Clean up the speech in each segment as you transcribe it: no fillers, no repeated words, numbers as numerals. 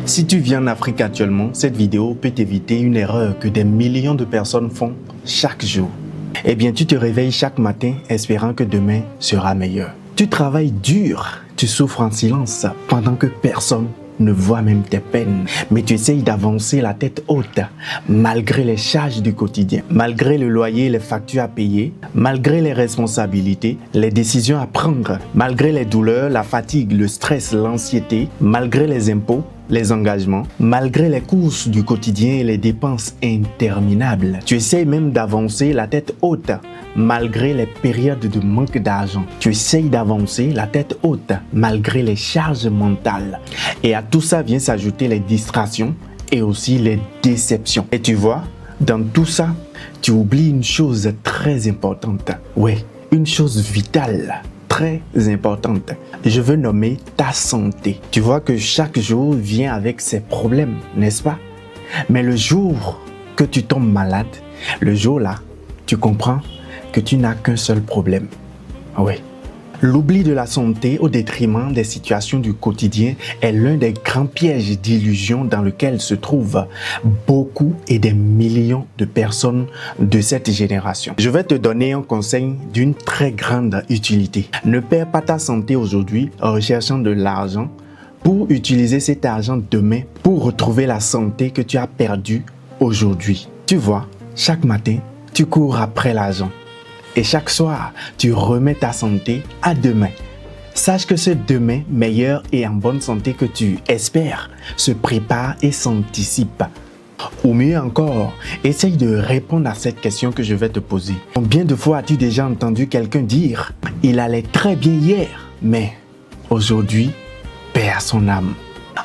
Si tu vis en Afrique actuellement, cette vidéo peut t'éviter une erreur que des millions de personnes font chaque jour. Eh bien, tu te réveilles chaque matin espérant que demain sera meilleur. Tu travailles dur, tu souffres en silence pendant que personne ne voit même tes peines. Mais tu essayes d'avancer la tête haute malgré les charges du quotidien, malgré le loyer, les factures à payer, malgré les responsabilités, les décisions à prendre, malgré les douleurs, la fatigue, le stress, l'anxiété, malgré les impôts, les engagements, malgré les courses du quotidien et les dépenses interminables. Tu essayes même d'avancer la tête haute malgré les périodes de manque d'argent. Tu essayes d'avancer la tête haute malgré les charges mentales. Et à tout ça vient s'ajouter les distractions et aussi les déceptions. Et tu vois, dans tout ça, tu oublies une chose très importante. Ouais, une chose vitale. Très importante. Je veux nommer ta santé. Tu vois que chaque jour vient avec ses problèmes, n'est-ce pas? Mais le jour que tu tombes malade, le jour là, tu comprends que tu n'as qu'un seul problème. Oui. L'oubli de la santé au détriment des situations du quotidien est l'un des grands pièges d'illusion dans lequel se trouvent beaucoup et des millions de personnes de cette génération. Je vais te donner un conseil d'une très grande utilité. Ne perds pas ta santé aujourd'hui en recherchant de l'argent pour utiliser cet argent demain pour retrouver la santé que tu as perdue aujourd'hui. Tu vois, chaque matin, tu cours après l'argent. Et chaque soir, tu remets ta santé à demain. Sache que ce demain meilleur et en bonne santé que tu espères se prépare et s'anticipe. Ou mieux encore, essaye de répondre à cette question que je vais te poser. Combien de fois as-tu déjà entendu quelqu'un dire « Il allait très bien hier, mais aujourd'hui, perd son âme ».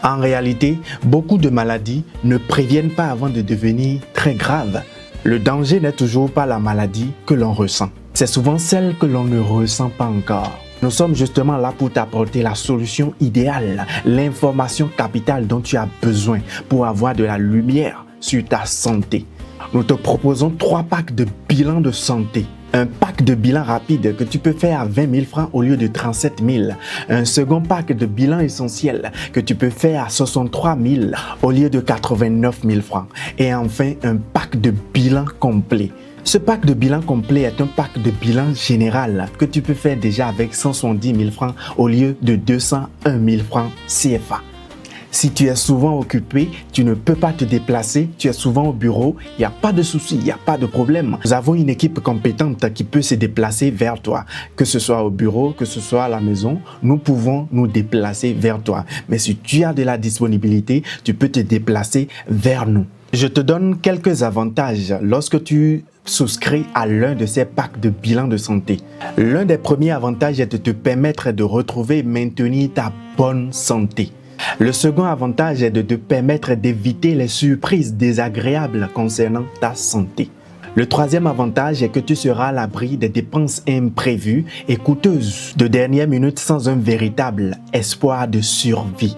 En réalité, beaucoup de maladies ne préviennent pas avant de devenir très graves. Le danger n'est toujours pas la maladie que l'on ressent. C'est souvent celle que l'on ne ressent pas encore. Nous sommes justement là pour t'apporter la solution idéale, l'information capitale dont tu as besoin pour avoir de la lumière sur ta santé. Nous te proposons 3 packs de bilan de santé. Un pack de bilan rapide que tu peux faire à 20 000 francs au lieu de 37 000. Un second pack de bilan essentiel que tu peux faire à 63 000 au lieu de 89 000 francs. Et enfin, un pack de bilan complet. Ce pack de bilan complet est un pack de bilan général que tu peux faire déjà avec 170 000 francs au lieu de 201 000 francs CFA. Si tu es souvent occupé, tu ne peux pas te déplacer, tu es souvent au bureau, il n'y a pas de souci, il n'y a pas de problème. Nous avons une équipe compétente qui peut se déplacer vers toi. Que ce soit au bureau, que ce soit à la maison, nous pouvons nous déplacer vers toi. Mais si tu as de la disponibilité, tu peux te déplacer vers nous. Je te donne quelques avantages lorsque tu souscris à l'un de ces packs de bilan de santé. L'un des premiers avantages est de te permettre de retrouver et maintenir ta bonne santé. Le second avantage est de te permettre d'éviter les surprises désagréables concernant ta santé. Le troisième avantage est que tu seras à l'abri des dépenses imprévues et coûteuses de dernière minute sans un véritable espoir de survie.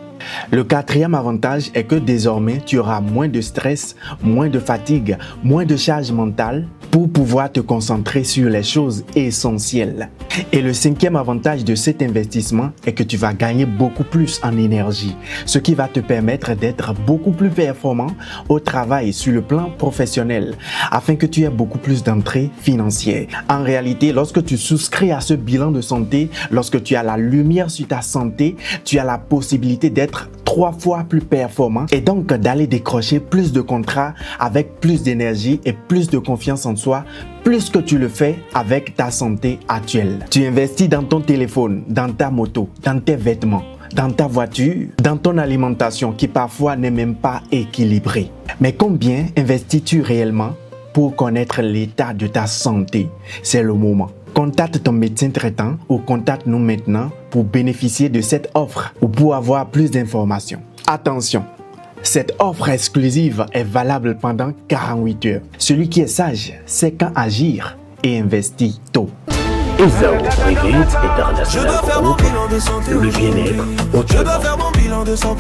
Le quatrième avantage est que désormais, tu auras moins de stress, moins de fatigue, moins de charge mentale pour pouvoir te concentrer sur les choses essentielles. Et le cinquième avantage de cet investissement est que tu vas gagner beaucoup plus en énergie, ce qui va te permettre d'être beaucoup plus performant au travail sur le plan professionnel, afin que tu aies beaucoup plus d'entrées financières. En réalité, lorsque tu souscris à ce bilan de santé, lorsque tu as la lumière sur ta santé, tu as la possibilité d'être 3 fois plus performant et donc d'aller décrocher plus de contrats avec plus d'énergie et plus de confiance en soi, plus que tu le fais avec ta santé actuelle. Tu investis dans ton téléphone, dans ta moto, dans tes vêtements, dans ta voiture, dans ton alimentation qui parfois n'est même pas équilibrée. Mais combien investis-tu réellement pour connaître l'état de ta santé? C'est le moment. Contacte ton médecin traitant ou contacte-nous maintenant pour bénéficier de cette offre ou pour avoir plus d'informations. Attention, cette offre exclusive est valable pendant 48 heures. Celui qui est sage sait quand agir et investit tôt. Ezao Private International Group, le bien-être au